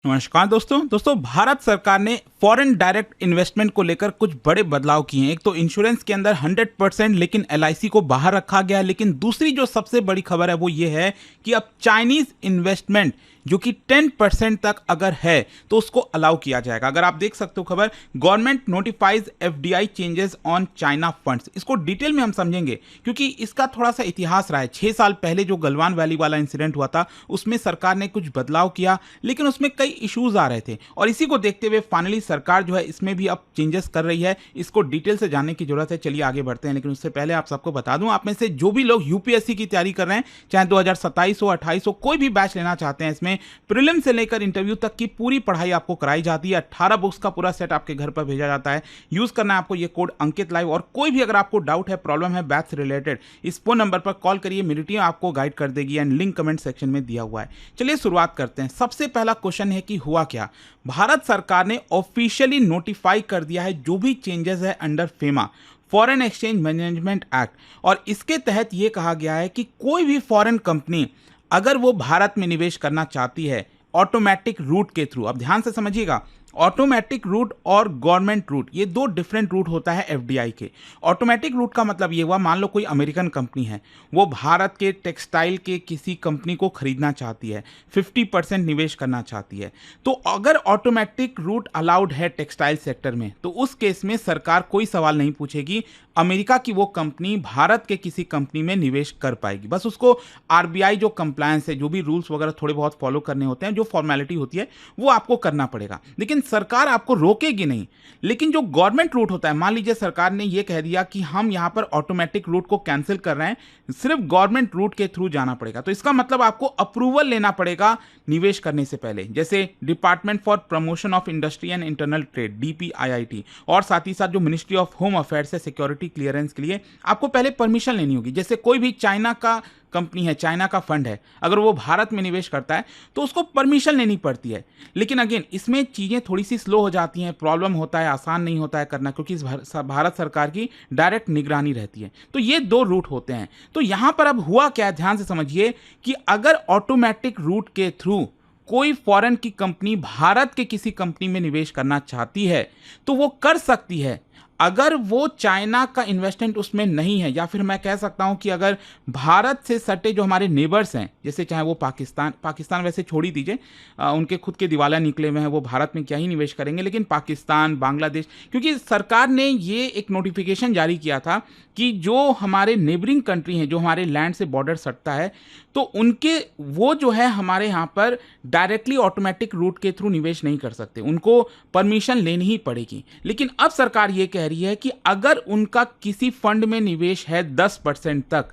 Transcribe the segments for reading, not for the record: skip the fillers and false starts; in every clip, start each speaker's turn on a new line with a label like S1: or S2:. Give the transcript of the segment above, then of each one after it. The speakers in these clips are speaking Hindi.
S1: नमस्कार दोस्तों भारत सरकार ने फॉरेन डायरेक्ट इन्वेस्टमेंट को लेकर कुछ बड़े बदलाव किए हैं। एक तो इंश्योरेंस के अंदर 100% लेकिन एलआईसी को बाहर रखा गया है। लेकिन दूसरी जो सबसे बड़ी खबर है वो ये है कि अब चाइनीज इन्वेस्टमेंट जो कि 10% तक अगर है तो उसको अलाउ किया जाएगा। अगर आप देख सकते हो खबर, government notifies FDI changes on China funds. इसको डिटेल में हम समझेंगे क्योंकि इसका थोड़ा सा इतिहास रहा है। 6 साल पहले जो गलवान वैली वाला इंसिडेंट हुआ था उसमें सरकार ने कुछ बदलाव किया, लेकिन उसमें कई इश्यूज आ रहे थे और इसी को देखते हुए फाइनली सरकार जो है इसमें भी अब चेंजेस कर रही है। इसको डिटेल से जानने की जरूरत है। चलिए आगे बढ़ते हैं, लेकिन उससे पहले आप सबको बता दूं, आप में से जो भी लोग यूपीएससी की तैयारी कर रहे हैं, चाहे 2027 हो 28 हो, कोई भी बैच लेना चाहते हैं, इसमें प्रीलिम से लेकर इंटरव्यू तक की पूरी पढ़ाई आपको कराई जाती है। 18 बुक्स का पूरा सेट आपके घर पर भेजा जाता है। यूज करना है आपको ये कोड अंकित लाइव। और कोई भी अगर आपको डाउट है, प्रॉब्लम है बैच से रिलेटेड, इस फोन नंबर पर कॉल करिए, मेरी टीम आपको गाइड कर देगी एंड लिंक कमेंट सेक्शन में दिया हुआ है। चलिए शुरुआत करते हैं। सबसे पहला क्वेश्चन है कि हुआ क्या। भारत सरकार ने ऑफिशियली नोटिफाई कर दिया है जो भी चेंजेस है under FEMA, foreign exchange management act, और इसके तहत यह कहा गया है कि कोई भी फॉरेन कंपनी अगर वो भारत में निवेश करना चाहती है ऑटोमेटिक रूट के थ्रू, अब ध्यान से समझिएगा, ऑटोमेटिक रूट और गवर्नमेंट रूट ये दो डिफरेंट रूट होता है एफडीआई के। ऑटोमेटिक रूट का मतलब ये हुआ, मान लो कोई अमेरिकन कंपनी है, वो भारत के टेक्सटाइल के किसी कंपनी को खरीदना चाहती है, 50% निवेश करना चाहती है, तो अगर ऑटोमेटिक रूट अलाउड है टेक्सटाइल सेक्टर में तो उस केस में सरकार कोई सवाल नहीं पूछेगी, अमेरिका की वो कंपनी भारत के किसी कंपनी में निवेश कर पाएगी। बस उसको आरबीआई जो कंप्लायंस है, जो भी रूल्स वगैरह थोड़े बहुत फॉलो करने होते हैं, जो फॉर्मेलिटी होती है वो आपको करना पड़ेगा, लेकिन सरकार आपको रोकेगी नहीं। लेकिन जो गवर्नमेंट रूट होता है, मान लीजिए सरकार ने ये कह दिया कि हम यहां पर ऑटोमेटिक रूट को कैंसिल कर रहे हैं, सिर्फ गवर्नमेंट रूट के थ्रू जाना पड़ेगा, तो इसका मतलब आपको अप्रूवल लेना पड़ेगा निवेश करने से पहले, जैसे department for promotion of industry and internal trade DPIIT, और साथ ही साथ जो मिनिस्ट्री ऑफ होम अफेयर्स है सिक्योरिटी क्लियरेंस के लिए आपको पहले परमिशन लेनी होगी। जैसे कोई भी चाइना का कंपनी है, चाइना का फंड है, अगर वो भारत में निवेश करता है तो उसको परमिशन लेनी पड़ती है। लेकिन अगेन इसमें चीज़ें थोड़ी सी स्लो हो जाती हैं, प्रॉब्लम होता है, आसान नहीं होता है करना, क्योंकि इस भारत सरकार की डायरेक्ट निगरानी रहती है। तो ये दो रूट होते हैं। तो यहां पर अब हुआ क्या, ध्यान से समझिए कि अगर ऑटोमेटिक रूट के थ्रू कोई फॉरेन की कंपनी भारत के किसी कंपनी में निवेश करना चाहती है तो वो कर सकती है, अगर वो चाइना का इन्वेस्टमेंट उसमें नहीं है, या फिर मैं कह सकता हूं कि अगर भारत से सटे जो हमारे नेबर्स हैं, जैसे चाहे वो पाकिस्तान वैसे छोड़ ही दीजिए, उनके खुद के दिवाला निकले हुए हैं, वो भारत में क्या ही निवेश करेंगे, लेकिन पाकिस्तान, बांग्लादेश, क्योंकि सरकार ने ये एक नोटिफिकेशन जारी किया था कि जो हमारे नेबरिंग कंट्री हैं, जो हमारे लैंड से बॉर्डर सटता है, तो उनके वो जो है हमारे यहाँ पर डायरेक्टली ऑटोमेटिक रूट के थ्रू निवेश नहीं कर सकते, उनको परमिशन लेनी ही पड़ेगी। लेकिन अब सरकार ये कह रही है कि अगर उनका किसी फंड में निवेश है 10% तक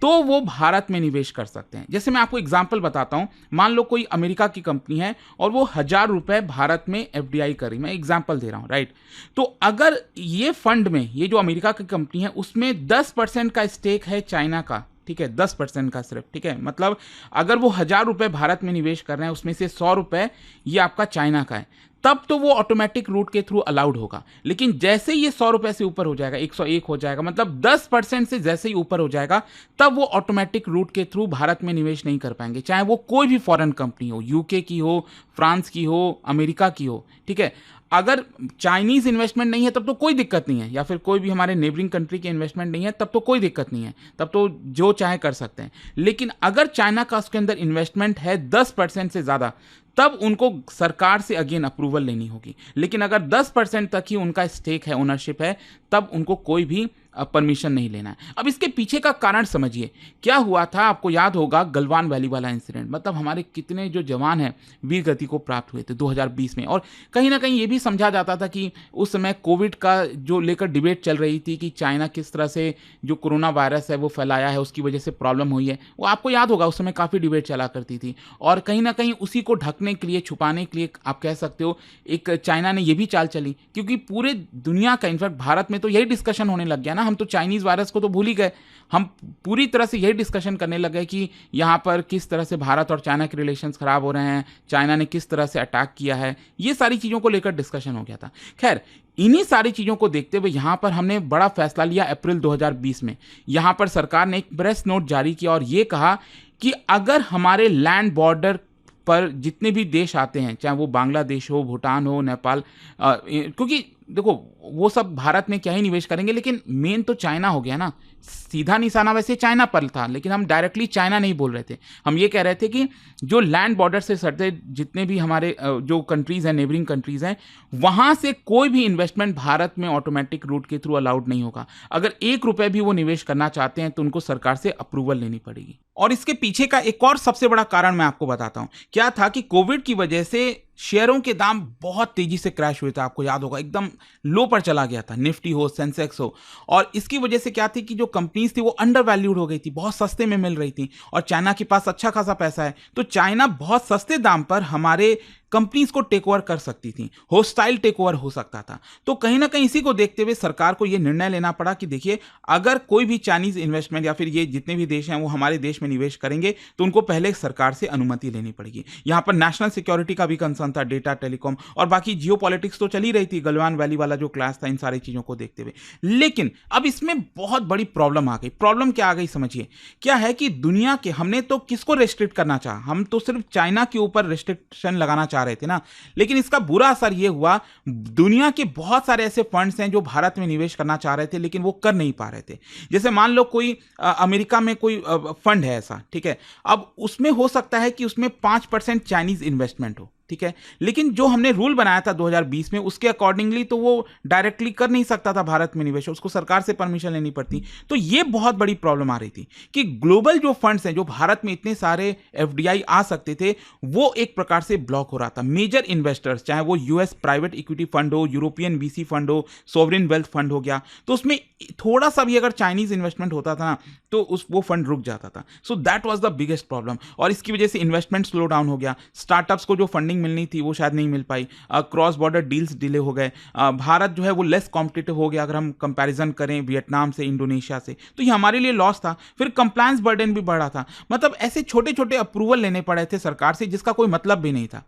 S1: तो वो भारत में निवेश कर सकते हैं। जैसे मैं आपको एग्जांपल बताता हूं, मान लो कोई अमेरिका की कंपनी है और वो 1000 रुपए भारत में एफडीआई कर रही, मैं एग्जांपल दे रहा हूं, राइट। तो अगर ये फंड में, ये जो अमेरिका की कंपनी है उसमें 10% का स्टेक है चाइना का, ठीक है, 10% का सिर्फ, ठीक है, मतलब अगर वो 1000 रुपए भारत में निवेश कर रहे हैं उसमें से 100 रुपए ये आपका चाइना का है, तब तो वो ऑटोमेटिक रूट के थ्रू अलाउड होगा। लेकिन जैसे ये 100 रुपए से ऊपर हो जाएगा, 101 हो जाएगा, मतलब 10% से जैसे ही ऊपर हो जाएगा तब वो ऑटोमेटिक रूट के थ्रू भारत में निवेश नहीं कर पाएंगे, चाहे वो कोई भी फॉरेन कंपनी हो, यूके की हो, फ्रांस की हो, अमेरिका की हो, ठीक है। अगर चाइनीज इन्वेस्टमेंट नहीं है तब तो कोई दिक्कत नहीं है, या फिर कोई भी हमारे नेबरिंग कंट्री के इन्वेस्टमेंट नहीं है तब तो कोई दिक्कत नहीं है, तब तो जो चाहे कर सकते हैं। लेकिन अगर चाइना का उसके अंदर इन्वेस्टमेंट है 10% से ज़्यादा, तब उनको सरकार से अगेन अप्रूवल लेनी होगी। लेकिन अगर 10% तक ही उनका स्टेक है, ओनरशिप है, तब उनको कोई भी परमिशन नहीं लेना है। अब इसके पीछे का कारण समझिए, क्या हुआ था, आपको याद होगा गलवान वैली वाला इंसिडेंट, मतलब हमारे कितने जो जवान हैं वीर गति को प्राप्त हुए थे 2020 में, और कहीं ना कहीं ये भी समझा जाता था कि उस समय कोविड का जो लेकर डिबेट चल रही थी कि चाइना किस तरह से जो कोरोना वायरस है वो फैलाया है, उसकी वजह से प्रॉब्लम हुई है, वो आपको याद होगा उस समय काफ़ी डिबेट चला करती थी। और कहीं ना कहीं उसी को ढकने के लिए, छुपाने के लिए आप कह सकते हो, एक चाइना ने ये भी चाल चली, क्योंकि पूरे दुनिया का, इनफैक्ट भारत में तो यही डिस्कशन होने लग गया ना, हम तो चाइनीज वायरस को तो भूल ही गए, हम पूरी तरह से यही डिस्कशन करने लग गए कि यहाँ पर किस तरह से भारत और चाइना के रिलेशंस खराब हो रहे हैं, चाइना ने किस तरह से अटैक किया है, ये सारी चीज़ों को लेकर डिस्कशन हो गया था। खैर, इन्हीं सारी चीज़ों को देखते हुए यहाँ पर हमने बड़ा फैसला लिया अप्रैल 2020 में। यहाँ पर सरकार ने एक प्रेस नोट जारी किया और ये कहा कि अगर हमारे लैंड बॉर्डर पर जितने भी देश आते हैं, चाहे वो बांग्लादेश हो, भूटान हो, नेपाल, क्योंकि देखो वो सब भारत में क्या ही निवेश करेंगे, लेकिन मेन तो चाइना हो गया ना। सीधा निशाना वैसे चाइना पर था, लेकिन हम डायरेक्टली चाइना नहीं बोल रहे थे। हम ये कह रहे थे कि जो लैंड बॉर्डर से सटे जितने भी हमारे जो कंट्रीज हैं, नेबरिंग कंट्रीज हैं, वहां से कोई भी इन्वेस्टमेंट भारत में ऑटोमेटिक रूट के थ्रू अलाउड नहीं होगा। अगर ₹1 भी वो निवेश करना चाहते हैं तो उनको सरकार से अप्रूवल लेनी पड़ेगी। और इसके पीछे का एक और सबसे बड़ा कारण मैं आपको बताता हूं। क्या था कि कोविड की वजह से शेयरों के दाम बहुत तेजी से क्रैश हुए थे, आपको याद होगा, एकदम लो पर चला गया था, निफ्टी हो, सेंसेक्स हो। और इसकी वजह से क्या थी कि जो कंपनीज थी वो अंडर वैल्यूड हो गई थी, बहुत सस्ते में मिल रही थी, और चाइना के पास अच्छा खासा पैसा है, तो चाइना बहुत सस्ते दाम पर हमारे कंपनीज को टेक ओवर कर सकती थी, होस्टाइल टेक ओवर हो सकता था। तो कहीं ना कहीं इसी को देखते हुए सरकार को यह निर्णय लेना पड़ा कि देखिए, अगर कोई भी चाइनीज इन्वेस्टमेंट या फिर ये जितने भी देश हैं वो हमारे देश में निवेश करेंगे तो उनको पहले सरकार से अनुमति लेनी पड़ेगी। यहां पर नेशनल सिक्योरिटी का भी कंसर्न था, डेटा, टेलीकॉम और बाकी जियो पॉलिटिक्स तो चली रही थी, गलवान वैली वाला जो क्लास था, इन सारी चीजों को देखते हुए। लेकिन अब इसमें बहुत बड़ी प्रॉब्लम आ गई। प्रॉब्लम क्या आ गई समझिए, क्या है कि दुनिया के, हमने तो किसको रेस्ट्रिक्ट करना चाहा, हम तो सिर्फ चाइना के ऊपर रेस्ट्रिक्शन लगाना चाह रहे थे ना, लेकिन इसका बुरा असर यह हुआ, दुनिया के बहुत सारे ऐसे फंड्स हैं जो भारत में निवेश करना चाह रहे थे लेकिन वो कर नहीं पा रहे थे। जैसे मान लो कोई अमेरिका में कोई फंड है ऐसा, ठीक है, अब उसमें हो सकता है कि उसमें 5% चाइनीज इन्वेस्टमेंट हो, ठीक है, लेकिन जो हमने रूल बनाया था 2020 में उसके अकॉर्डिंगली तो वो डायरेक्टली कर नहीं सकता था भारत में निवेश, उसको सरकार से परमिशन लेनी पड़ती। तो ये बहुत बड़ी प्रॉब्लम आ रही थी कि ग्लोबल जो फंड्स हैं, जो भारत में इतने सारे एफडीआई आ सकते थे, वो एक प्रकार से ब्लॉक हो रहा था। मेजर इन्वेस्टर्स, चाहे वो यूएस प्राइवेट इक्विटी फंड हो, यूरोपियन वीसी फंड हो, सोवरिन वेल्थ फंड हो गया, तो उसमें थोड़ा सा भी अगर चाइनीज इन्वेस्टमेंट होता था ना तो वो फंड रुक जाता था। So that was the biggest problem, और इसकी वजह से इन्वेस्टमेंट स्लो डाउन हो गया। स्टार्टअप्स को जो फंडिंग मिलनी थी वो शायद नहीं मिल पाई, क्रॉस बॉर्डर डील्स डिले हो गए, भारत जो है वो लेस कॉम्पिटिटिव हो गया अगर हम कंपैरिजन करें वियतनाम से, इंडोनेशिया से, तो ये हमारे लिए लॉस था। फिर कंप्लायंस बर्डन भी बढ़ा था, मतलब ऐसे छोटे छोटे अप्रूवल लेने पड़े थे सरकार से जिसका कोई मतलब भी नहीं था।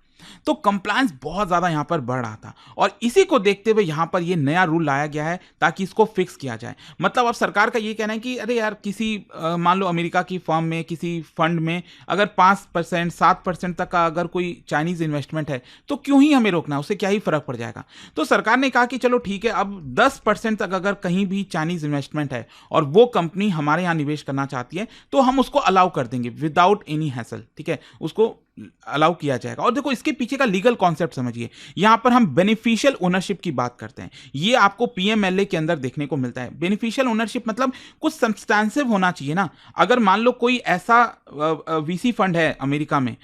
S1: तो कंप्लायंस बहुत ज्यादा यहां पर बढ़ रहा था, और इसी को देखते हुए यहां पर यह नया रूल लाया गया है ताकि इसको फिक्स किया जाए। मतलब अब सरकार का यह कहना है कि अरे यार, किसी मान लो अमेरिका की फर्म में, किसी फंड में अगर 5%, 7% तक का अगर कोई चाइनीज इन्वेस्टमेंट है तो क्यों ही हमें रोकना, उससे क्या ही फर्क पड़ जाएगा। तो सरकार ने कहा कि चलो ठीक है, अब 10% तक अगर कहीं भी चाइनीज इन्वेस्टमेंट है और वो कंपनी हमारे यहां निवेश करना चाहती है तो हम उसको अलाउ कर देंगे विदाउट एनी हैसल, ठीक है, उसको अलाउ किया जाएगा। और देखो इसके पीछे का लीगल कॉन्सेप्ट समझिए, यहां पर हम बेनिफिशियल ओनरशिप की बात करते हैं, ये आपको पीएमएलए के अंदर देखने को मिलता है। बेनिफिशियल ओनरशिप मतलब कुछ सब्सटेंसिव होना चाहिए ना। अगर मान लो कोई ऐसा वीसी फंड है अमेरिका में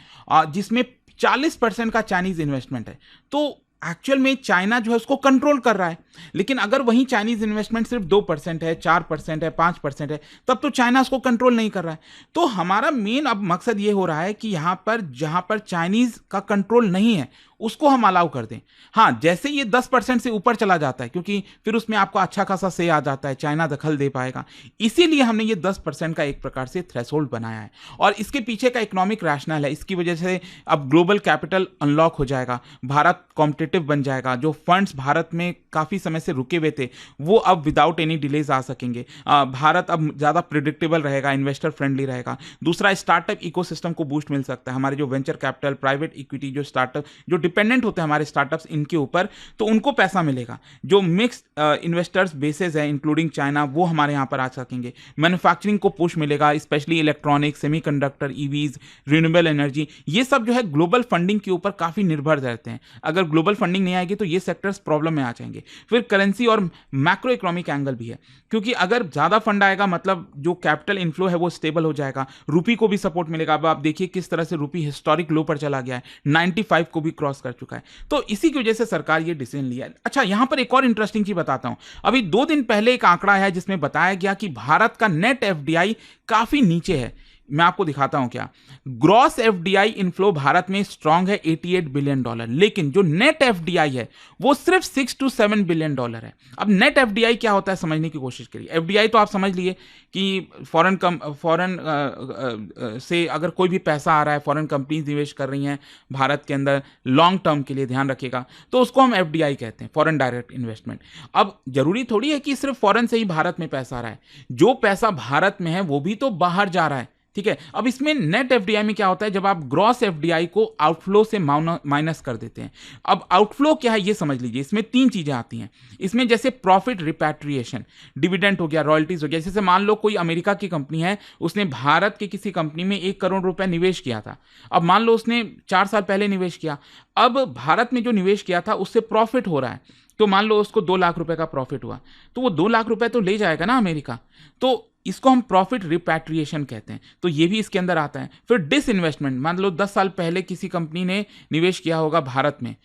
S1: जिसमें 40% का चाइनीज इन्वेस्टमेंट है, तो एक्चुअल में चाइना जो है उसको कंट्रोल कर रहा है, लेकिन अगर वहीं चाइनीज इन्वेस्टमेंट सिर्फ 2% है, 4% है, 5% है, तब तो चाइना उसको कंट्रोल नहीं कर रहा है। तो हमारा मेन अब मकसद ये हो रहा है कि यहां पर जहां पर चाइनीज का कंट्रोल नहीं है उसको हम अलाउ कर दें। हाँ, जैसे ये 10% से ऊपर चला जाता है, क्योंकि फिर उसमें आपको अच्छा खासा से आ जाता है, चाइना दखल दे पाएगा, इसीलिए हमने ये 10% का एक प्रकार से थ्रेशोल्ड बनाया है। और इसके पीछे का इकोनॉमिक रैशनल है, इसकी वजह से अब ग्लोबल कैपिटल अनलॉक हो जाएगा, भारत कॉम्पिटिटिव बन जाएगा, जो फंड्स भारत में काफी समय से रुके हुए थे वो अब विदाउट एनी डिलेज आ सकेंगे, भारत अब ज्यादा प्रिडिक्टेबल रहेगा, इन्वेस्टर फ्रेंडली रहेगा। दूसरा, स्टार्टअप इकोसिस्टम को बूस्ट मिल सकता है, हमारे जो वेंचर कैपिटल, प्राइवेट इक्विटी, जो स्टार्टअप जो डिपेंडेंट होते हैं हमारे स्टार्टअप्स इनके ऊपर, तो उनको पैसा मिलेगा। जो मिक्स्ड इन्वेस्टर्स बेसेस है इंक्लूडिंग चाइना, वो हमारे यहां पर आ सकेंगे। मैन्युफैक्चरिंग को पुश मिलेगा, specially electronics, semiconductor, EVs, renewable energy, ये सब जो है ग्लोबल फंडिंग के ऊपर काफी निर्भर रहते हैं। अगर ग्लोबल फंडिंग नहीं आएगी तो ये सेक्टर्स प्रॉब्लम में आ जाएंगे। फिर करेंसी और मैक्रो इकोनॉमिक एंगल भी है, क्योंकि अगर ज्यादा फंड आएगा मतलब जो कैपिटल इनफ्लो है वो स्टेबल हो जाएगा, रूपी को भी सपोर्ट मिलेगा। अब आप देखिए किस तरह से रूपी हिस्टोरिक लो पर चला गया है, 95 को भी क्रॉस कर चुका है। तो इसी की वजह से सरकार ये डिसीजन लिया है। अच्छा, यहां पर एक और इंटरेस्टिंग चीज बताता हूं। अभी 2 दिन पहले एक आंकड़ा है जिसमें बताया गया कि भारत का नेट एफडीआई काफी नीचे है। मैं आपको दिखाता हूं क्या। ग्रॉस एफडीआई इनफ्लो भारत में स्ट्रांग है $88 बिलियन, लेकिन जो नेट एफडीआई है वो सिर्फ $6 to 7 बिलियन है। अब नेट एफडीआई क्या होता है समझने की कोशिश करिए। एफडीआई तो आप समझ लिए कि फॉरेन से अगर कोई भी पैसा आ रहा है, फॉरेन कंपनीज निवेश कर रही हैं भारत के अंदर लॉन्ग टर्म के लिए, ध्यान रखिएगा, तो उसको हम एफडीआई कहते हैं, फॉरेन डायरेक्ट इन्वेस्टमेंट। अब जरूरी थोड़ी है कि सिर्फ फॉरेन से ही भारत में पैसा आ रहा है, जो पैसा भारत में है वो भी तो बाहर जा रहा है, ठीक है। अब इसमें नेट एफडीआई में क्या होता है, जब आप ग्रॉस एफडीआई को आउटफ्लो से माइनस कर देते हैं। अब आउटफ्लो क्या है ये समझ लीजिए, इसमें तीन चीजें आती हैं। इसमें जैसे प्रॉफिट रिपैट्रिएशन, डिविडेंड हो गया, रॉयल्टीज हो गया। जैसे मान लो कोई अमेरिका की कंपनी है, उसने भारत की किसी कंपनी में 1 करोड़ रुपए निवेश किया था। अब मान लो उसने 4 साल पहले निवेश किया, अब भारत में जो निवेश किया था उससे प्रॉफिट हो रहा है, तो मान लो उसको 2 लाख रुपए का प्रॉफिट हुआ, तो वो 2 लाख रुपए तो ले जाएगा ना अमेरिका, तो इसको हम प्रॉफिट रिपैट्रिएशन कहते हैं। तो ये भी इसके अंदर आता है। फिर डिसइन्वेस्टमेंट, मान लो 10 साल पहले किसी कंपनी ने निवेश किया होगा भारत में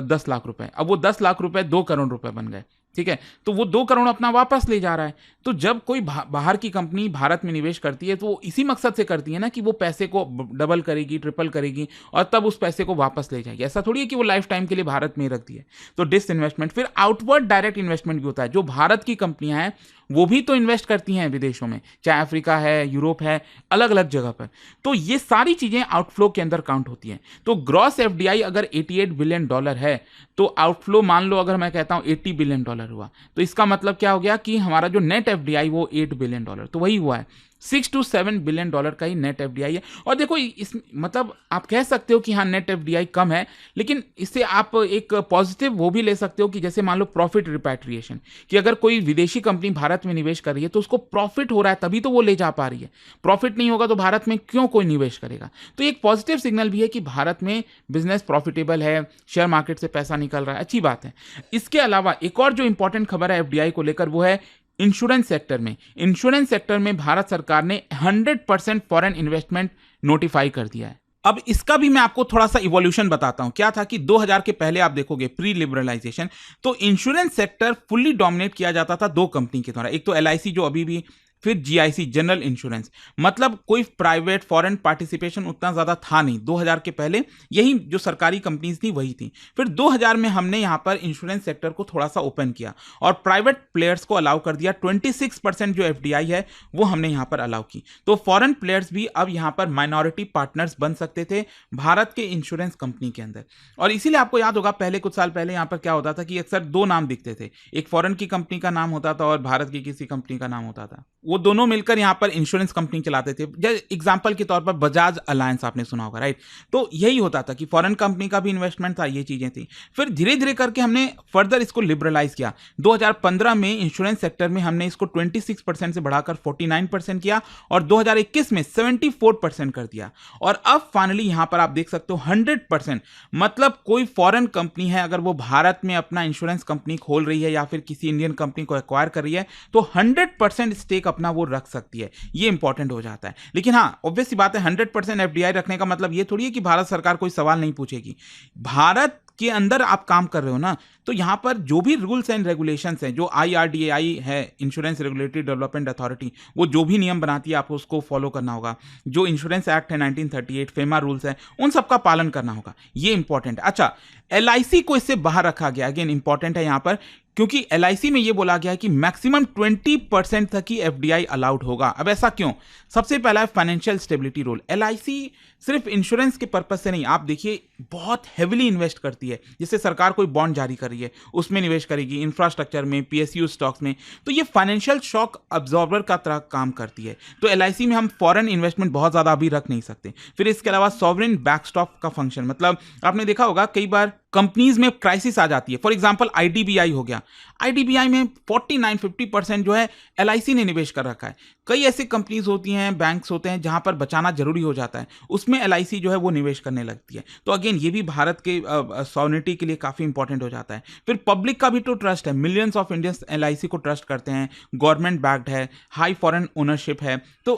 S1: 10 लाख रुपए, अब वो 10 लाख रुपए 2 करोड़ रुपए बन गए, ठीक है, तो वो 2 करोड़ अपना वापस ले जा रहा है। तो जब कोई बाहर की कंपनी भारत में निवेश करती है तो वो इसी मकसद से करती है ना कि वो पैसे को डबल करेगी, ट्रिपल करेगी और तब उस पैसे को वापस ले जाएगी। ऐसा थोड़ी है कि वो लाइफ टाइम के लिए भारत में ही रख दिए। तो डिसइन्वेस्टमेंट। फिर आउटवर्ड डायरेक्ट इन्वेस्टमेंट भी होता है, जो भारत की कंपनियां हैं वो भी तो इन्वेस्ट करती हैं विदेशों में, चाहे अफ्रीका है, यूरोप है, अलग अलग जगह पर। तो ये सारी चीजें आउटफ्लो के अंदर काउंट होती हैं। तो ग्रॉस एफडीआई अगर $88 बिलियन है, तो आउटफ्लो मान लो अगर मैं कहता हूं $80 बिलियन हुआ, तो इसका मतलब क्या हो गया कि हमारा जो नेट एफडीआई वो $8 बिलियन, तो वही हुआ है। 6 to 7 बिलियन डॉलर का ही नेट एफडीआई है। और देखो इस मतलब आप कह सकते हो कि हाँ नेट एफडीआई कम है, लेकिन इससे आप एक पॉजिटिव वो भी ले सकते हो कि जैसे मान लो प्रॉफिट रिपैट्रिएशन, कि अगर कोई विदेशी कंपनी भारत में निवेश कर रही है तो उसको प्रॉफिट हो रहा है तभी तो वो ले जा पा रही है। प्रॉफिट नहीं होगा तो भारत में क्यों कोई निवेश करेगा। तो एक पॉजिटिव सिग्नल भी है कि भारत में बिजनेस प्रॉफिटेबल है, शेयर मार्केट से पैसा निकल रहा है, अच्छी बात है। इसके अलावा एक और जो इंपॉर्टेंट खबर है एफडीआई को लेकर वो है इंश्योरेंस सेक्टर में। इंश्योरेंस सेक्टर में भारत सरकार ने 100% फॉरेन इन्वेस्टमेंट नोटिफाई कर दिया है। अब इसका भी मैं आपको थोड़ा सा इवोल्यूशन बताता हूं। क्या था कि 2000 के पहले आप देखोगे प्री लिबरलाइजेशन, तो इंश्योरेंस सेक्टर फुल्ली डोमिनेट किया जाता था दो कंपनी के द्वारा, एक तो एलआईसी जो अभी भी, फिर जीआईसी जनरल इंश्योरेंस। मतलब कोई प्राइवेट फॉरेन पार्टिसिपेशन उतना ज्यादा था नहीं। 2000 के पहले यही जो सरकारी कंपनीज थी वही थी। फिर 2000 में हमने यहां पर इंश्योरेंस सेक्टर को थोड़ा सा ओपन किया और प्राइवेट प्लेयर्स को अलाउ कर दिया। 26% जो एफडीआई है वो हमने यहां पर अलाउ की। तो फॉरेन प्लेयर्स भी अब यहां पर माइनॉरिटी पार्टनर्स बन सकते थे भारत के इंश्योरेंस कंपनी के अंदर। और इसीलिए आपको याद होगा पहले कुछ साल पहले यहां पर क्या होता था कि अक्सर दो नाम दिखते थे, एक फॉरेन की कंपनी का नाम होता था और भारत की किसी कंपनी का नाम होता था। वो दोनों मिलकर यहां पर इंश्योरेंस कंपनी चलाते थे। जैसे एग्जांपल के तौर पर बजाज अलायंस आपने सुना होगा, राइट। तो यही होता था कि फॉरेन कंपनी का भी इन्वेस्टमेंट था, ये चीजें थी। फिर धीरे धीरे करके हमने फर्दर इसको लिबरलाइज किया। 2015 में इंश्योरेंस सेक्टर में हमने इसको 26% से बढ़ाकर 49% किया और 2021 में 74% कर दिया। और अब फाइनली यहां पर आप देख सकते हो 100%, मतलब कोई फॉरेन कंपनी है अगर वो भारत में अपना इंश्योरेंस कंपनी खोल रही है या फिर किसी इंडियन कंपनी को एक्वायर कर रही है तो 100% स्टेक अपना वो रख सकती है। ये इंपॉर्टेंट हो जाता है। लेकिन हाँ ऑब्वियस सी बात है 100% एफडीआई रखने का मतलब ये थोड़ी है कि भारत सरकार कोई सवाल नहीं पूछेगी। भारत के अंदर आप काम कर रहे हो ना, तो यहां पर जो भी रूल्स एंड रेगुलेशंस हैं, जो आईआरडीएआई है, इंश्योरेंस रेगुलेटरी डेवलपमेंट अथॉरिटी, वो जो भी नियम बनाती है आपको उसको फॉलो करना होगा। जो इंश्योरेंस एक्ट है 1938, फेमा रूल्स है, उन सबका पालन करना होगा। ये इंपॉर्टेंट है। अच्छा, एलआईसी को इससे बाहर रखा गया, अगेन इंपॉर्टेंट है यहां पर, क्योंकि एलआईसी में यह बोला गया है कि मैक्सिमम 20% तक ही एफडीआई अलाउड होगा। अब ऐसा क्यों? सबसे पहला है फाइनेंशियल स्टेबिलिटी रोल। एलआईसी सिर्फ इंश्योरेंस के पर्पज से नहीं, आप देखिए बहुत हेविली इन्वेस्ट करती है। जैसे सरकार कोई बॉन्ड जारी कर रही है उसमें निवेश करेगी, इंफ्रास्ट्रक्चर में, पीएसयू स्टॉक्स में, तो ये फाइनेंशियल शॉक अब्जॉर्बर का तरह काम करती है। तो एलआईसी में हम फॉरेन इन्वेस्टमेंट बहुत ज्यादा अभी रख नहीं सकते। फिर इसके अलावा सॉवरेन बैकस्टॉप का फंक्शन, मतलब आपने देखा होगा कई बार कंपनीज में क्राइसिस आ जाती है। फॉर एग्जांपल आईडीबीआई हो गया, आईडीबीआई में 49-50% जो है एलआईसी ने निवेश कर रखा है। कई ऐसी कंपनीज होती हैं, बैंक्स होते हैं जहां पर बचाना जरूरी हो जाता है, उसमें एलआईसी जो है वो निवेश करने लगती है। तो अगेन ये भी भारत के सॉवरेनिटी के लिए काफी इंपॉर्टेंट हो जाता है। फिर पब्लिक का भी तो ट्रस्ट है, मिलियंस ऑफ इंडियंस एलआईसी को ट्रस्ट करते हैं, गवर्नमेंट बैक्ड है, हाई फॉरेन ओनरशिप है। तो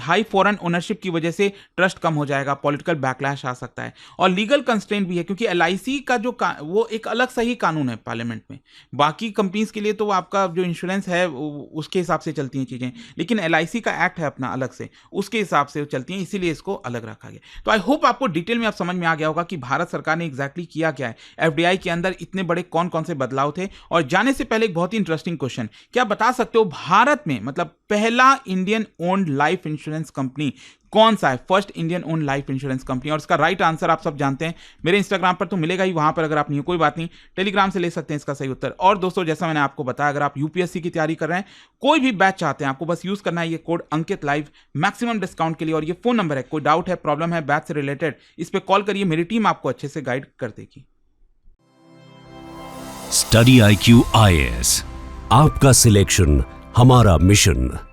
S1: हाई फॉरेन ओनरशिप की वजह से ट्रस्ट कम हो जाएगा, पॉलिटिकल बैकलैश आ सकता है और लीगल कंस्ट्रेंट भी है, क्योंकि एलआईसी का जो वो एक अलग सही कानून है पार्लियामेंट में। बाकी कंपनीज के लिए तो आपका जो इंश्योरेंस है उसके हिसाब से चलती हैं चीजें, लेकिन एलआईसी का एक्ट है अपना अलग से, उसके हिसाब से चलती हैं, इसीलिए इसको अलग रखा गया। तो आई होप आपको डिटेल में आप समझ में आ गया होगा कि भारत सरकार ने एग्जैक्टली किया क्या है, एफडीआई के अंदर इतने बड़े कौन कौन से बदलाव थे। और जाने से पहले एक बहुत ही इंटरेस्टिंग क्वेश्चन, क्या बता सकते हो भारत में, मतलब पहला Indian owned life insurance company कौन सा है first Indian own life insurance company? और इसका राइट आंसर आप सब जानते हैं, मेरे इंस्टाग्राम पर तो मिलेगा ही, वहां पर अगर आप नहीं हो कोई बात नहीं, टेलीग्राम से ले सकते हैं इसका सही उत्तर। और दोस्तों जैसा मैंने आपको बताया, अगर आप यूपीएससी की तैयारी कर रहे हैं, कोई भी बैच चाहते हैं, आपको बस यूज करना है ये कोड अंकित लाइव मैक्सिमम डिस्काउंट के लिए। और ये फोन नंबर है, कोई डाउट है, प्रॉब्लम है बैच से रिलेटेड, इस पर कॉल करिए, मेरी टीम आपको अच्छे से गाइड कर देगी।
S2: स्टडी IQ IAS, आपका सिलेक्शन हमारा मिशन।